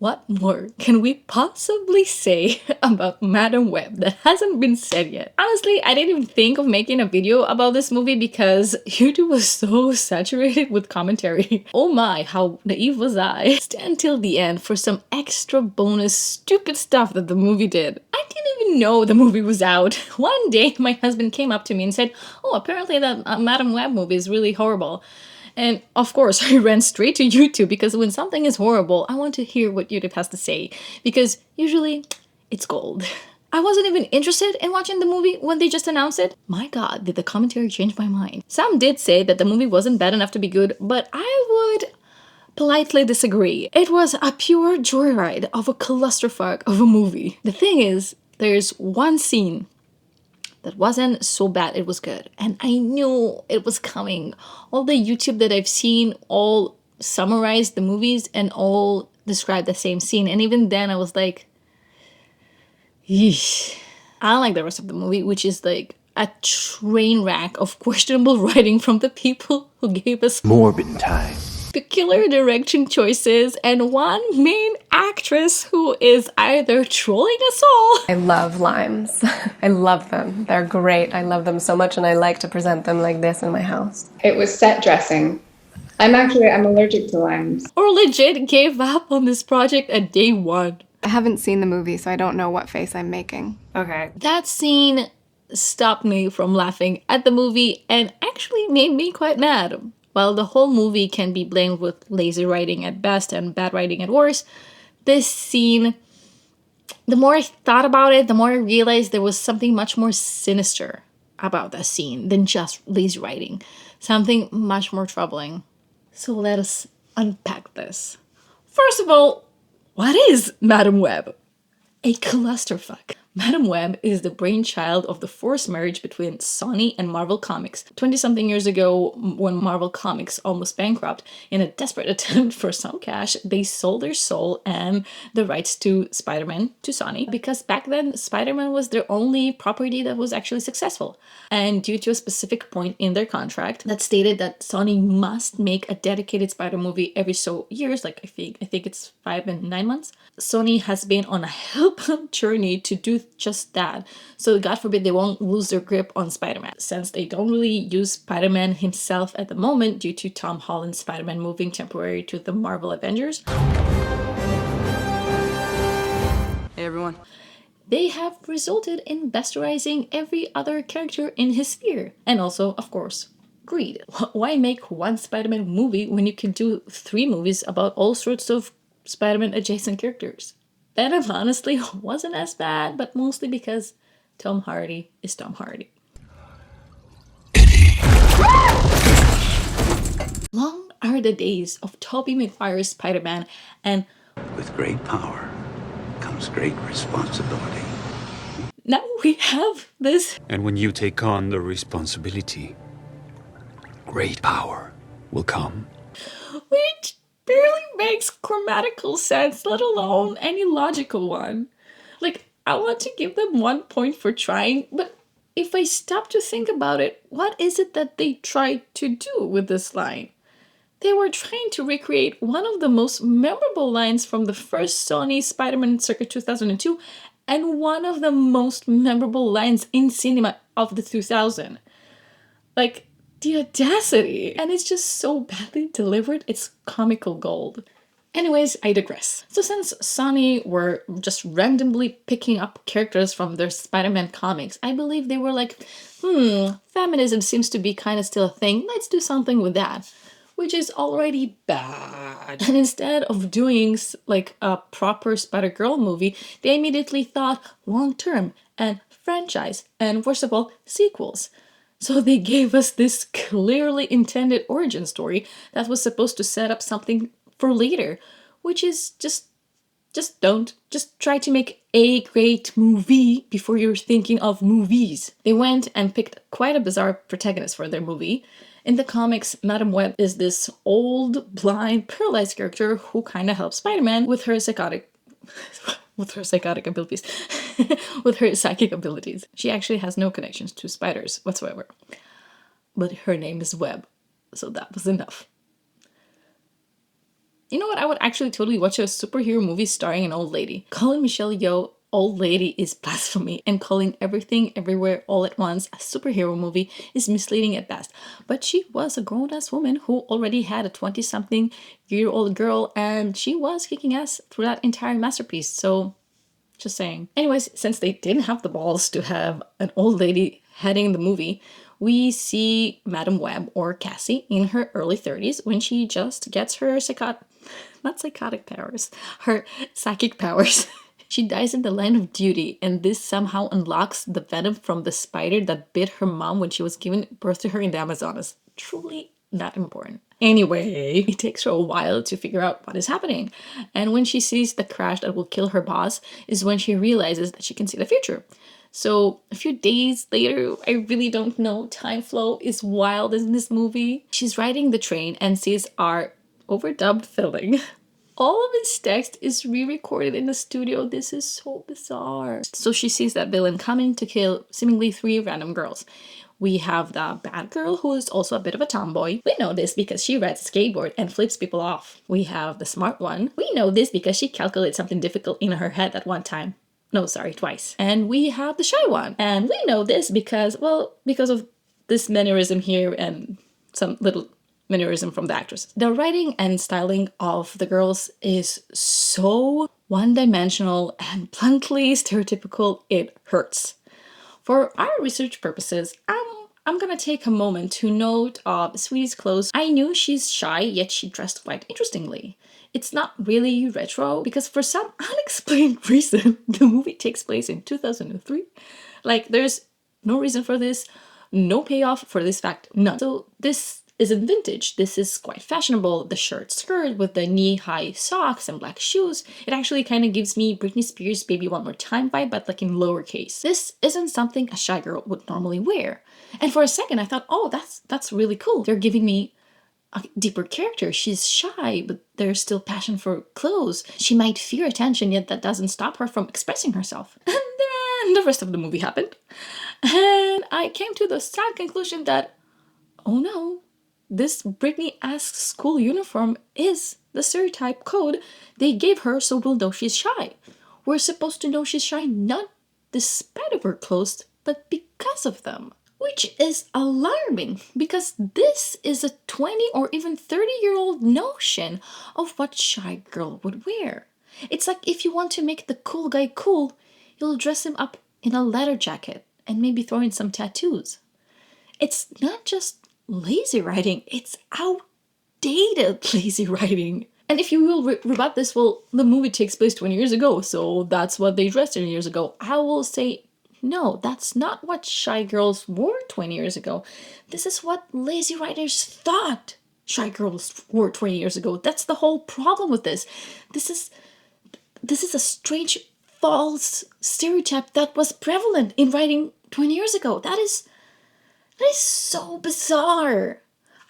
What more can we possibly say about Madam Web that hasn't been said yet? Honestly, I didn't even think of making a video about this movie because YouTube was so saturated with commentary. Oh my, how naive was I? Stand till the end for some extra bonus stupid stuff that the movie did. I didn't even know the movie was out. One day, my husband came up to me and said, "Oh, apparently that Madam Web movie is really horrible." And of course, I ran straight to YouTube because when something is horrible, I want to hear what YouTube has to say because usually it's gold. I wasn't even interested in watching the movie when they just announced it. My god, did the commentary change my mind. Some did say that the movie wasn't bad enough to be good, but I would politely disagree. It was a pure joyride of a clusterfuck of a movie. The thing is, there's one scene that wasn't so bad, it was good. And I knew it was coming. All the YouTube that I've seen all summarize the movies and all describe the same scene. And even then I was like, yeesh. I don't like the rest of the movie, which is like a train wreck of questionable writing from the people who gave us Morbid time. peculiar direction choices and one main actress who is either trolling us all. I love limes. I love them. They're great. I love them so much and I like to present them like this in my house. It was set dressing. I'm allergic to limes. Or legit gave up on this project at day one. I haven't seen the movie, so I don't know what face I'm making. Okay. That scene stopped me from laughing at the movie and actually made me quite mad. While the whole movie can be blamed with lazy writing at best and bad writing at worst, this scene, the more I thought about it, the more I realized there was something much more sinister about that scene than just lazy writing. Something much more troubling. So let us unpack this. First of all, what is Madam Web? A clusterfuck. Madam Web is the brainchild of the forced marriage between Sony and Marvel Comics. 20-something years ago, when Marvel Comics almost bankrupt, in a desperate attempt for some cash, they sold their soul and the rights to Spider-Man to Sony, because back then, Spider-Man was their only property that was actually successful. And due to a specific point in their contract that stated that Sony must make a dedicated Spider movie every so years, like I think it's 5 and 9 months, Sony has been on a hell-bound journey to do just that, so God forbid they won't lose their grip on Spider-Man, since they don't really use Spider-Man himself at the moment due to Tom Holland's Spider-Man moving temporarily to the Marvel Avengers. Hey everyone. They have resulted in bastardizing every other character in his sphere. And also, of course, greed. Why make one Spider-Man movie when you can do 3 movies about all sorts of Spider-Man adjacent characters? Venom honestly wasn't as bad, but mostly because Tom Hardy is Tom Hardy. Long are the days of Tobey Maguire's Spider-Man, and With great power comes great responsibility. now we have this. And when you take on the responsibility, great power will come. Which barely makes grammatical sense, let alone any logical one. Like, I want to give them 1 point for trying, but if I stop to think about it, what is it that they tried to do with this line? They were trying to recreate one of the most memorable lines from the first Sony Spider-Man circa 2002 and one of the most memorable lines in cinema of the 2000s. Like, the audacity! And it's just so badly delivered, it's comical gold. Anyways, I digress. So since Sony were just randomly picking up characters from their Spider-Man comics, I believe they were like, feminism seems to be kind of still a thing, let's do something with that. Which is already bad. And instead of doing like a proper Spider-Girl movie, they immediately thought long-term and franchise and, worst of all, sequels. So they gave us this clearly intended origin story that was supposed to set up something for later, which is just don't. Just try to make a great movie before you're thinking of movies. They went and picked quite a bizarre protagonist for their movie. In the comics, Madam Web is this old, blind, paralyzed character who kind of helps Spider-Man with her psychotic abilities. With her psychic abilities. She actually has no connections to spiders whatsoever. But her name is Web, so that was enough. You know what? I would actually totally watch a superhero movie starring an old lady. Calling Michelle Yeoh old lady is blasphemy, and calling Everything Everywhere All at Once a superhero movie is misleading at best. But she was a grown-ass woman who already had a 20-something-year-old girl, and she was kicking ass through that entire masterpiece, so just saying. Anyways, since they didn't have the balls to have an old lady heading the movie, we see Madam Web, or Cassie, in her early 30s when she just gets her psychotic powers, her psychic powers. She dies in the line of duty, and this somehow unlocks the venom from the spider that bit her mom when she was giving birth to her in the Amazonas. Truly not important. Anyway, it takes her a while to figure out what is happening. And when she sees the crash that will kill her boss is when she realizes that she can see the future. So a few days later, I really don't know, time flow is wild in this movie. She's riding the train and sees our overdubbed filling. All of his text is re-recorded in the studio. This is so bizarre. So she sees that villain coming to kill seemingly 3 random girls. We have the bad girl, who is also a bit of a tomboy. We know this because she rides a skateboard and flips people off. We have the smart one. We know this because she calculates something difficult in her head at one time. No, sorry, twice. And we have the shy one. And we know this because, well, because of this mannerism here and some little mannerism from the actress. The writing and styling of the girls is so one-dimensional and bluntly stereotypical, it hurts. For our research purposes, I'm gonna take a moment to note Sweetie's clothes. I knew she's shy, yet she dressed quite interestingly. It's not really retro because for some unexplained reason, the movie takes place in 2003. Like, there's no reason for this, no payoff for this fact, none. So this isn't vintage. This is quite fashionable. The short skirt with the knee-high socks and black shoes. It actually kind of gives me Britney Spears' Baby One More Time vibe, but like in lowercase. This isn't something a shy girl would normally wear. And for a second I thought, oh, that's really cool. They're giving me a deeper character. She's shy, but there's still passion for clothes. She might fear attention, yet that doesn't stop her from expressing herself. And then the rest of the movie happened. And I came to the sad conclusion that, oh no, this Britney asks school uniform is the stereotype code they gave her, so we'll know she's shy. We're supposed to know she's shy not despite of her clothes, but because of them. Which is alarming, because this is a 20 or even 30-year-old notion of what shy girl would wear. It's like if you want to make the cool guy cool, you'll dress him up in a leather jacket and maybe throw in some tattoos. It's not just lazy writing, it's outdated lazy writing. And if you will rebut this, well, the movie takes place 20 years ago, so that's what they dressed in years ago. I will say, no, that's not what shy girls wore 20 years ago. This is what lazy writers thought shy girls wore 20 years ago. That's the whole problem with this. This is a strange, false stereotype that was prevalent in writing 20 years ago. That is so bizarre.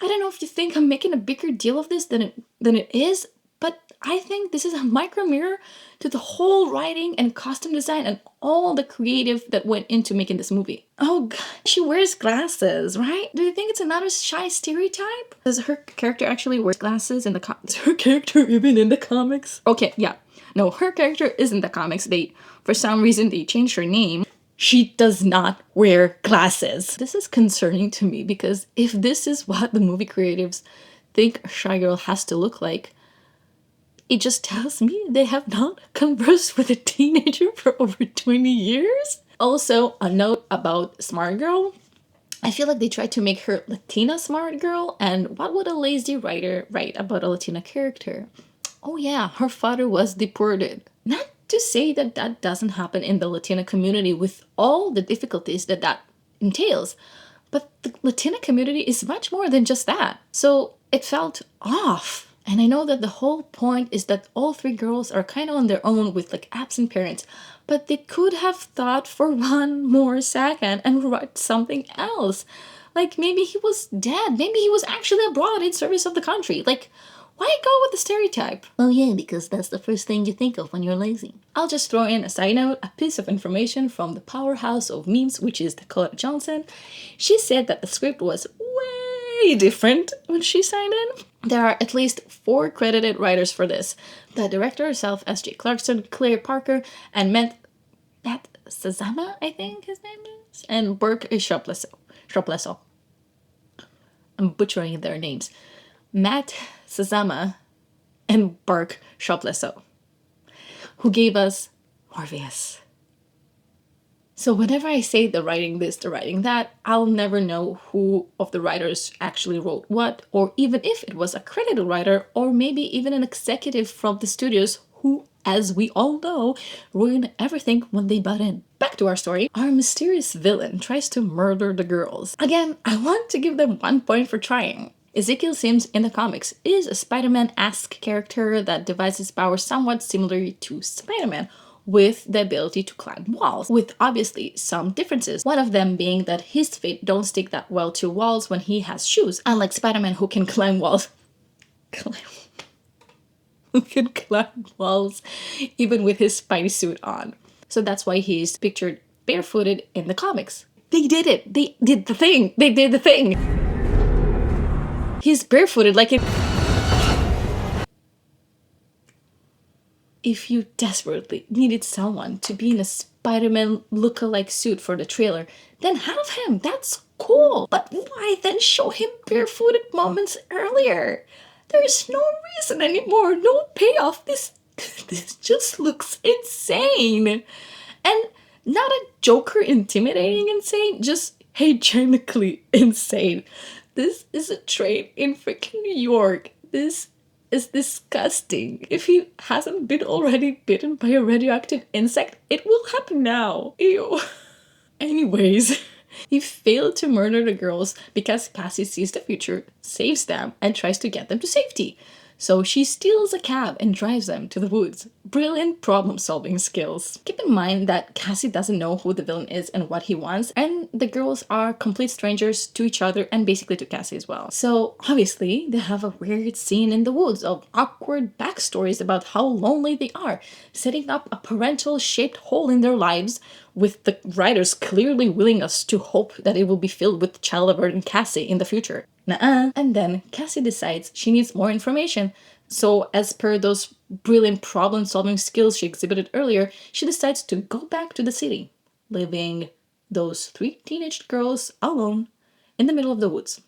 I don't know if you think I'm making a bigger deal of this than it is, but I think this is a micro mirror to the whole writing and costume design and all the creative that went into making this movie. Oh god, she wears glasses, right? Do you think it's another shy stereotype? Does her character actually wear glasses in the comics? Is her character even in the comics? Okay, yeah. No, her character is in the comics. For some reason, they changed her name. She does not wear glasses. This is concerning to me because if this is what the movie creatives think a shy girl has to look like, it just tells me they have not conversed with a teenager for over 20 years. Also, a note about Smart Girl. I feel like they tried to make her Latina Smart Girl, and what would a lazy writer write about a Latina character? Oh yeah, her father was deported. Not to say that that doesn't happen in the Latina community with all the difficulties that entails, but the Latina community is much more than just that. So it felt off. And I know that the whole point is that all 3 girls are kind of on their own with like absent parents, but they could have thought for one more second and write something else. Like maybe he was dead, maybe he was actually abroad in service of the country. Like, why go with the stereotype? Oh yeah, because that's the first thing you think of when you're lazy. I'll just throw in a side note, a piece of information from the powerhouse of memes, which is Dakota Johnson. She said that the script was way different when she signed in. There are at least 4 credited writers for this. The director herself, S.J. Clarkson, Claire Parker, and Matt Sazama, I think his name is, and Burke Shopleso. I'm butchering their names. Matt Sazama and Burke Shopleso, who gave us Morpheus. So whenever I say the writing this, the writing that, I'll never know who of the writers actually wrote what, or even if it was a credited writer, or maybe even an executive from the studios who, as we all know, ruin everything when they butt in. Back to our story. Our mysterious villain tries to murder the girls. Again, I want to give them 1 point for trying. Ezekiel Sims in the comics is a Spider-Man-esque character that divides his powers somewhat similarly to Spider-Man, with the ability to climb walls, with obviously some differences. One of them being that his feet don't stick that well to walls when he has shoes, unlike Spider-Man who can climb walls. Who can climb walls even with his spidey suit on. So that's why he's pictured barefooted in the comics. They did it! They did the thing! They did the thing! He's barefooted like it. If you desperately needed someone to be in a Spider-Man look-alike suit for the trailer, then have him, that's cool. But why then show him barefooted moments earlier? There is no reason anymore, no payoff. This just looks insane. And not a Joker intimidating insane, just hygienically insane. This is a train in freaking New York. This is disgusting. If he hasn't been already bitten by a radioactive insect, it will happen now. Ew. Anyways, he failed to murder the girls because Cassie sees the future, saves them, and tries to get them to safety. So she steals a cab and drives them to the woods. Brilliant problem-solving skills. Keep in mind that Cassie doesn't know who the villain is and what he wants, and the girls are complete strangers to each other and basically to Cassie as well. So obviously, they have a weird scene in the woods of awkward backstories about how lonely they are, setting up a parental-shaped hole in their lives, with the writers clearly willing us to hope that it will be filled with child-averting Cassie in the future. Nuh-uh. And then Cassie decides she needs more information. So as per those brilliant problem-solving skills she exhibited earlier, she decides to go back to the city, leaving those 3 teenage girls alone in the middle of the woods.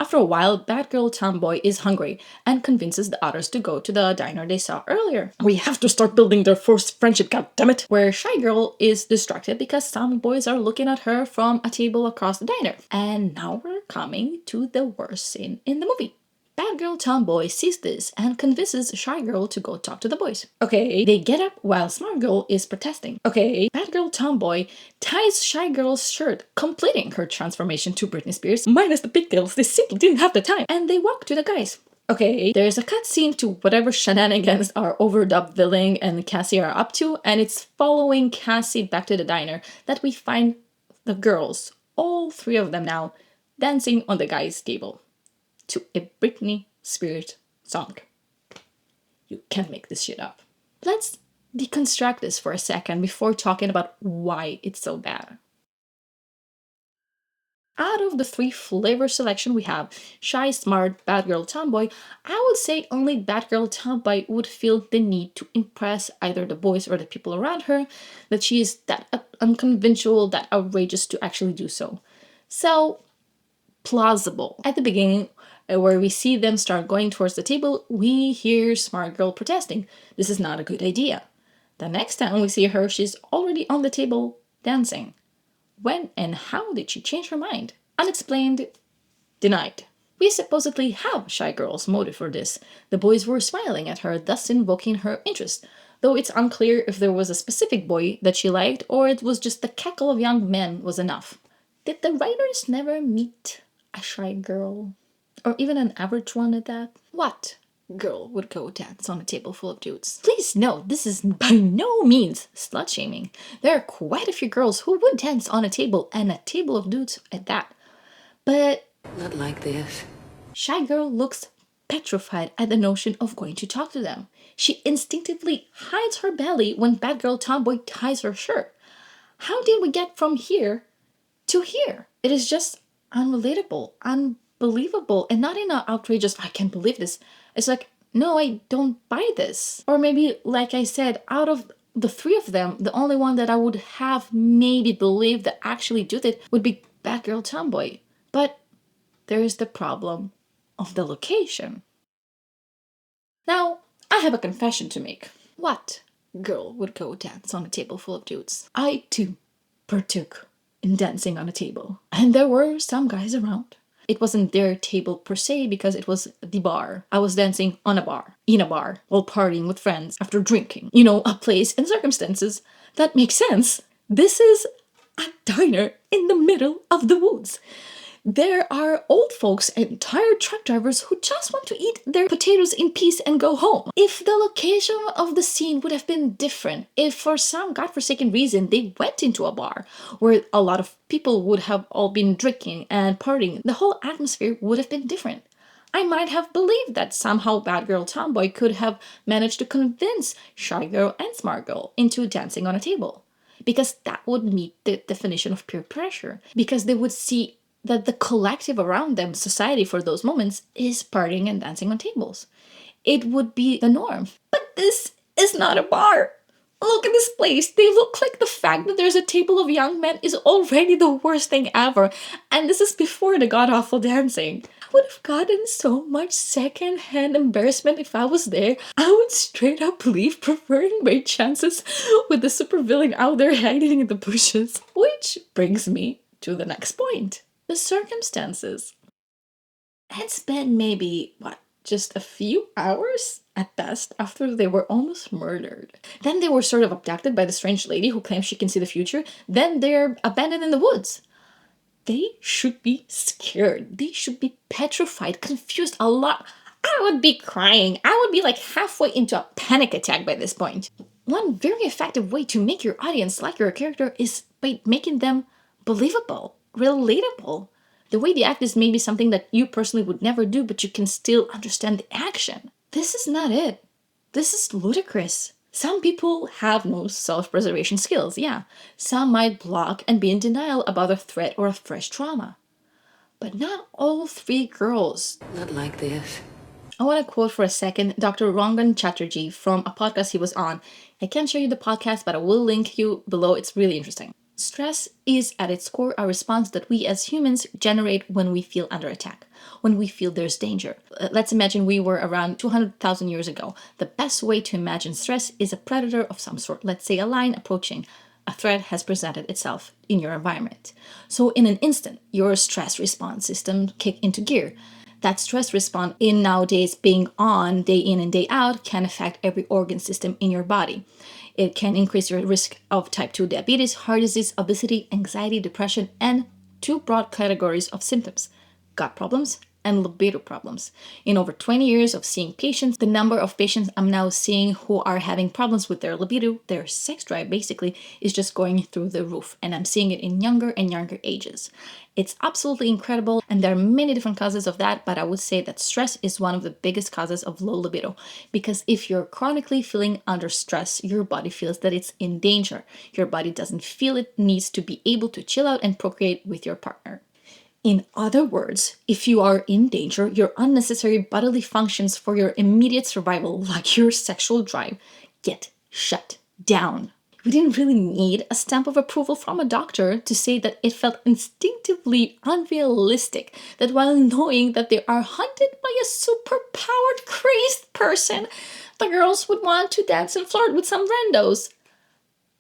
After a while, Bad Girl Tomboy is hungry and convinces the others to go to the diner they saw earlier. We have to start building their first friendship, goddammit! Where Shy Girl is distracted because some boys are looking at her from a table across the diner. And now we're coming to the worst scene in the movie. Bad Girl Tomboy sees this and convinces Shy Girl to go talk to the boys. Okay, they get up while Smart Girl is protesting. Okay, Bad Girl Tomboy ties Shy Girl's shirt, completing her transformation to Britney Spears, minus the pigtails, they simply didn't have the time, and they walk to the guys. Okay, there's a cutscene to whatever shenanigans our overdubbed villain and Cassie are up to, and it's following Cassie back to the diner that we find the girls, all 3 of them now, dancing on the guys' table to a Britney Spears song. You can't make this shit up. Let's deconstruct this for a second before talking about why it's so bad. Out of the 3 flavor selection we have, Shy, Smart, Bad Girl, Tomboy, I would say only Bad Girl Tomboy would feel the need to impress either the boys or the people around her, that she is that unconventional, that outrageous to actually do so. So, plausible. At the beginning, where we see them start going towards the table, we hear Smart Girl protesting. This is not a good idea. The next time we see her, she's already on the table dancing. When and how did she change her mind? Unexplained, denied. We supposedly have Shy Girl's motive for this. The boys were smiling at her, thus invoking her interest, though it's unclear if there was a specific boy that she liked or it was just the cackle of young men was enough. Did the writers never meet a shy girl? Or even an average one at that? What girl would go dance on a table full of dudes? Please note, this is by no means slut-shaming. There are quite a few girls who would dance on a table, and a table of dudes at that. But Not like this. Shy Girl looks petrified at the notion of going to talk to them. She instinctively hides her belly when Bad Girl Tomboy ties her shirt. How did we get from here to here? It is just unrelatable, believable and not in an outrageous, I can't believe this. It's like, no, I don't buy this. Or maybe, like I said, out of the three of them, the only one that I would have maybe believed that actually did it would be Bad Girl Tomboy. But there's the problem of the location. Now, I have a confession to make. What girl would go dance on a table full of dudes? I, too, partook in dancing on a table. And there were some guys around. It wasn't their table per se because it was the bar. I was dancing on a bar, in a bar, while partying with friends after drinking. You know, a place and circumstances that make sense. This is a diner in the middle of the woods. There are old folks and tired truck drivers who just want to eat their potatoes in peace and go home. If the location of the scene would have been different, if for some godforsaken reason they went into a bar where a lot of people would have all been drinking and partying, the whole atmosphere would have been different. I might have believed that somehow Bad Girl Tomboy could have managed to convince Shy Girl and Smart Girl into dancing on a table. Because that would meet the definition of peer pressure. Because they would see that the collective around them, society for those moments, is partying and dancing on tables. It would be the norm. But this is not a bar. Look at this place. They look like the fact that there's a table of young men is already the worst thing ever. And this is before the god-awful dancing. I would have gotten so much second-hand embarrassment if I was there. I would straight up leave, preferring my chances with the supervillain out there hiding in the bushes. Which brings me to the next point. The circumstances. It's been maybe, just a few hours at best after they were almost murdered. Then they were sort of abducted by the strange lady who claims she can see the future. Then they're abandoned in the woods. They should be scared. They should be petrified, confused a lot. I would be crying. I would be like halfway into a panic attack by this point. One very effective way to make your audience like your character is by making them believable, relatable. The way they act is maybe something that you personally would never do, but you can still understand the action. This is not it. This is ludicrous. Some people have no self-preservation skills, yeah. Some might block and be in denial about a threat or a fresh trauma. But not all three girls. Not like this. I want to quote for a second Dr. Rangan Chatterjee from a podcast he was on. I can't show you the podcast, but I will link you below. It's really interesting. Stress is at its core a response that we as humans generate when we feel under attack, when we feel there's danger. Let's imagine we were around 200,000 years ago. The best way to imagine stress is a predator of some sort, let's say a lion approaching. A threat has presented itself in your environment. So in an instant, your stress response system kick into gear. That stress response in nowadays being on day in and day out can affect every organ system in your body. It can increase your risk of type 2 diabetes, heart disease, obesity, anxiety, depression, and two broad categories of symptoms: gut problems and libido problems. In over 20 years of seeing patients, the number of patients I'm now seeing who are having problems with their libido, their sex drive basically, is just going through the roof. And I'm seeing it in younger and younger ages. It's absolutely incredible, and there are many different causes of that, but I would say that stress is one of the biggest causes of low libido. Because if you're chronically feeling under stress, your body feels that it's in danger. Your body doesn't feel it needs to be able to chill out and procreate with your partner. In other words, if you are in danger, your unnecessary bodily functions for your immediate survival, like your sexual drive, get shut down. We didn't really need a stamp of approval from a doctor to say that it felt instinctively unrealistic that while knowing that they are hunted by a superpowered, crazed person, the girls would want to dance and flirt with some randos.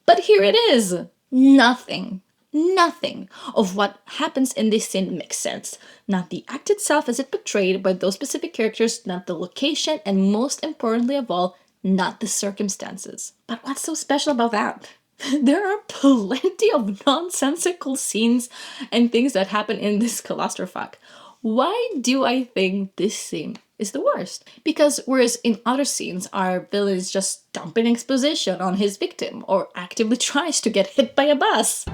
But here it is. Nothing of what happens in this scene makes sense. Not the act itself as it portrayed by those specific characters, not the location, and most importantly of all, not the circumstances. But what's so special about that? There are plenty of nonsensical scenes and things that happen in this clusterfuck. Why do I think this scene is the worst? Because whereas in other scenes, our villain is just dumping exposition on his victim or actively tries to get hit by a bus.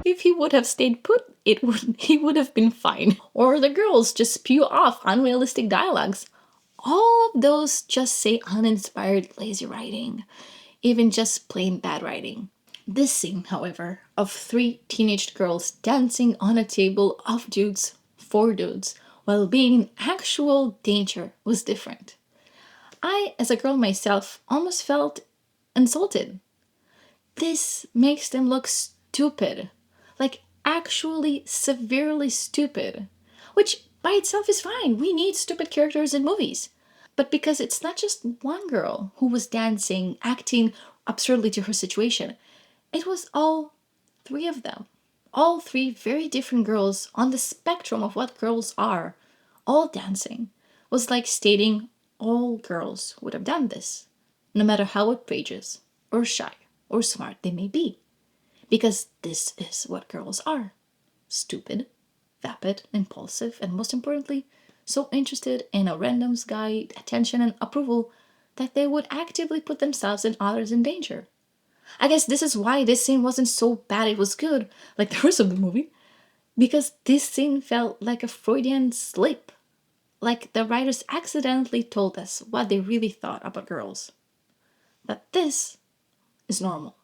If he would have stayed put, he would have been fine. Or the girls just spew off unrealistic dialogues. All of those just say uninspired lazy writing. Even just plain bad writing. This scene, however, of 3 teenage girls dancing on a table of dudes for dudes while being in actual danger was different. I, as a girl myself, almost felt insulted. This makes them look stupid. Like, actually severely stupid. Which by itself is fine. We need stupid characters in movies. But because it's not just one girl who was dancing, acting absurdly to her situation, it was all 3 of them. All 3 very different girls on the spectrum of what girls are, all dancing, was like stating all girls would have done this, no matter how outrageous or shy or smart they may be. Because this is what girls are. Stupid, vapid, impulsive, and most importantly, so interested in a random's guy, attention, and approval that they would actively put themselves and others in danger. I guess this is why this scene wasn't so bad it was good, like the rest of the movie. Because this scene felt like a Freudian slip. Like the writers accidentally told us what they really thought about girls. That this is normal.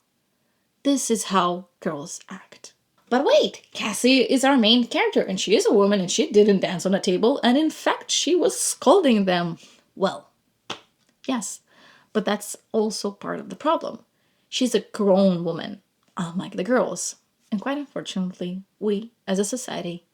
This is how girls act. But wait, Cassie is our main character, and she is a woman, and she didn't dance on a table, and in fact, she was scolding them. Well, yes, but that's also part of the problem. She's a grown woman, unlike the girls. And quite unfortunately, we, as a society,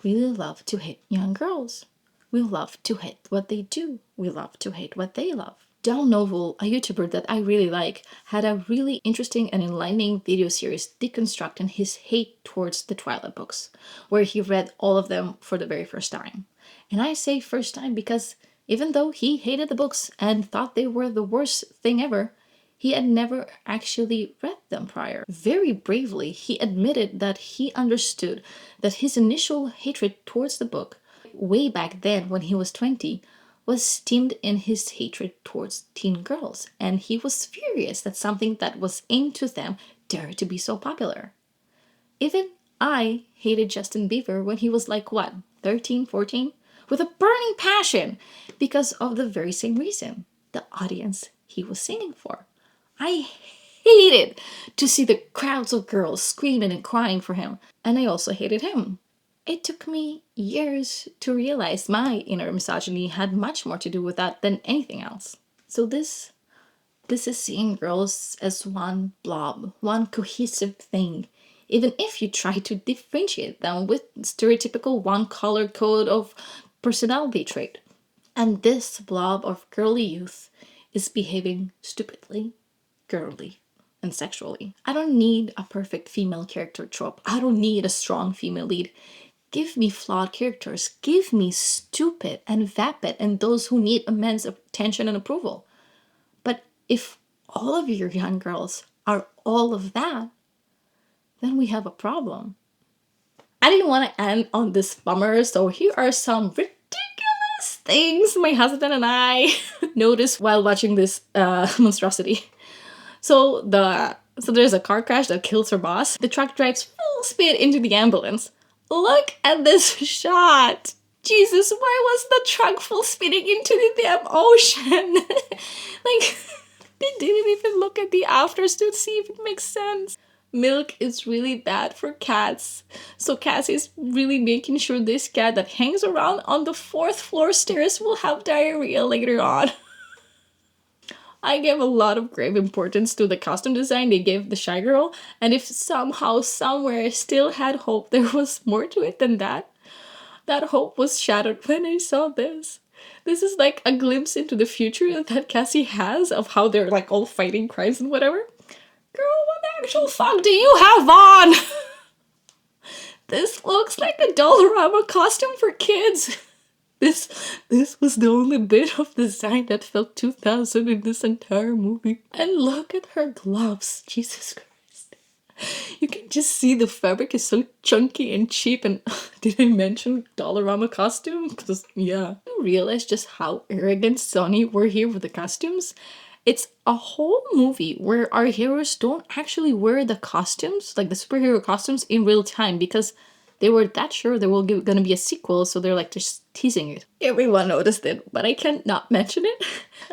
really love to hate young girls. We love to hate what they do. We love to hate what they love. Del Noble, a YouTuber that I really like, had a really interesting and enlightening video series deconstructing his hate towards the Twilight books, where he read all of them for the very first time. And I say first time because even though he hated the books and thought they were the worst thing ever, he had never actually read them prior. Very bravely, he admitted that he understood that his initial hatred towards the book, way back then when he was 20, was stemmed in his hatred towards teen girls, and he was furious that something that was aimed to them dared to be so popular. Even I hated Justin Bieber when he was like, what, 13, 14? With a burning passion, because of the very same reason, the audience he was singing for. I hated to see the crowds of girls screaming and crying for him, and I also hated him. It took me years to realize my inner misogyny had much more to do with that than anything else. So this is seeing girls as one blob, one cohesive thing, even if you try to differentiate them with stereotypical one color code of personality trait. And this blob of girly youth is behaving stupidly, girly, and sexually. I don't need a perfect female character trope. I don't need a strong female lead. Give me flawed characters. Give me stupid and vapid and those who need immense attention and approval. But if all of your young girls are all of that, then we have a problem. I didn't want to end on this bummer, so here are some ridiculous things my husband and I noticed while watching this monstrosity. So there's a car crash that kills her boss. The truck drives full speed into the ambulance. Look at this shot! Jesus, why was the truck full speeding into the damn ocean? Like, they didn't even look at the afters to see if it makes sense. Milk is really bad for cats. So Cassie's really making sure this cat that hangs around on the 4th floor stairs will have diarrhea later on. I give a lot of grave importance to the costume design they gave the Shy Girl, and if somehow, somewhere, I still had hope there was more to it than that, that hope was shattered when I saw this. This is like a glimpse into the future that Cassie has of how they're like all fighting crimes and whatever. Girl, what the actual fuck do you have on? This looks like a Dollarama costume for kids. This was the only bit of design that felt 2000 in this entire movie. And look at her gloves. Jesus Christ. You can just see the fabric is so chunky and cheap. And did I mention Dollarama costume? Because, yeah. I realize just how arrogant Sony were here with the costumes. It's a whole movie where our heroes don't actually wear the costumes, like the superhero costumes, in real time because They were that sure there will gonna be a sequel, so they're like just teasing it. Everyone noticed it, but I can't not mention it.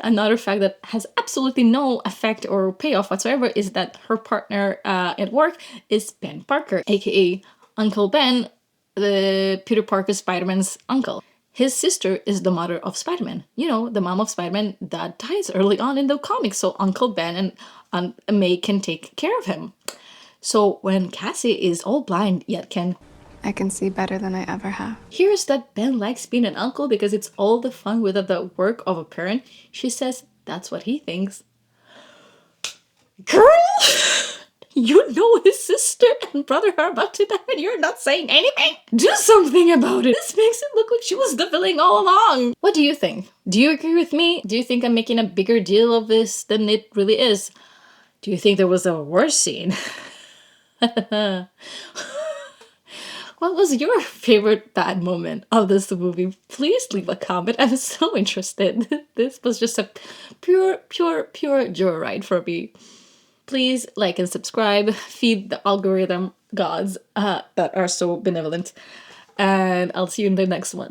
Another fact that has absolutely no effect or payoff whatsoever is that her partner at work is Ben Parker, aka Uncle Ben, the Peter Parker Spider-Man's uncle. His sister is the mother of Spider-Man. You know, the mom of Spider-Man that dies early on in the comics, so Uncle Ben and May can take care of him. So when Cassie is all blind yet can I can see better than I ever have. hears that Ben likes being an uncle because it's all the fun without the work of a parent, she says that's what he thinks. Girl! You know his sister and brother are about to die and you're not saying anything? Do something about it! This makes it look like she was the villain all along! What do you think? Do you agree with me? Do you think I'm making a bigger deal of this than it really is? Do you think there was a worse scene? What was your favorite bad moment of this movie? Please leave a comment. I'm so interested. This was just a pure joyride for me. Please like and subscribe. Feed the algorithm gods that are so benevolent. And I'll see you in the next one.